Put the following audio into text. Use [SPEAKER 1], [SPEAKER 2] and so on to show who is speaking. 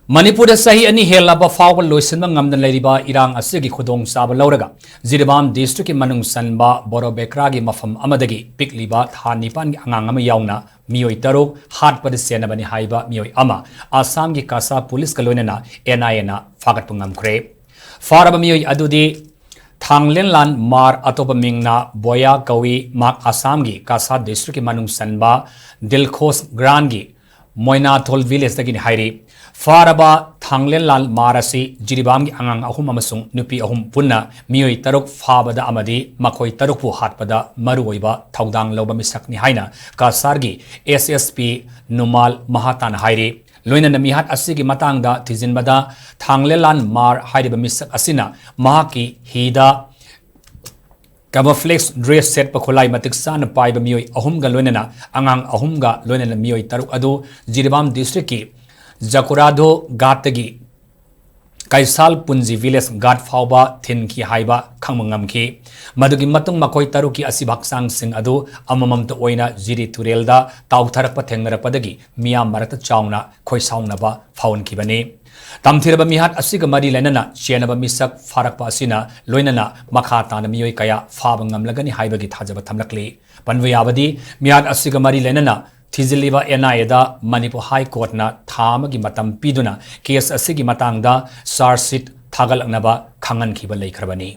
[SPEAKER 1] मणिपुर सही अनि हेलब फाव लोइसन ngam लेरिबा इरांग असगी खुदोंग साब लौरगा जिरबाम डिस्ट्रिक्ट की मनुंग सनबा बोरोबेक्रा की मफम अमदगी पिकलिबा था निपान की अंगांग अमा यावना MEEOI तरुक हाटपद सेनाबनी हाइबा MEEOI अमा आसाम की कासा पुलिस का लोइनाना NIA ना फागटप ngamkhre फारब MEEOI अदुदी थांगलेनलान मार अतोप मिंगना बोया कवी माक आसाम की कासा डिस्ट्रिक्ट की मनुंग सनबा दिलखोस ग्रान की मोइनाथोल विलेज तक हाइरी फारबा थांगलेनलाल मारसी जिरिबाम की अंगांग अहुम अमसुंग नुपी अहुम पुन्ना MEEOI तरुक फाबदा अमदी मखोई तरुकपु हाटपदा मरुओइबा थौदांग लौबा मिसकनी हाइना कासारगी SSP नुमाल महातान हाइरी लोइनाना मिहात असिगी मतांगदा थिजिनबदा थांगलेनलान मार हाइरिबा मिसक असिना महाकी हिदा camouflage dress set pakholai matik san paiba MEEOI ahumga loinana angang ahumga loinana MEEOI taruk adu Jiribam district ki Jakurado gatagi kaisal punji village gat fauba thin ki haiba khangmangam ki madugi matung makoi taruk ki asibaksang sing adu amamam to oina jiri turelda tautharakpa thengnarapadagi miyam marata chauna khoisaungna ba faun ki bani tamthiraba mihat asiga mari lenana chenaba misak farakpa asina loinana makha tana MEEOI kaya faba ngamlagani haibagi thajaba thamlakli panwayabadi mihat asiga mari lenana thiziliba NIA da Manipur High Court na thamagi matam piduna case asigi matangda charge sheet thagalaknaba khangan khiba leikharbani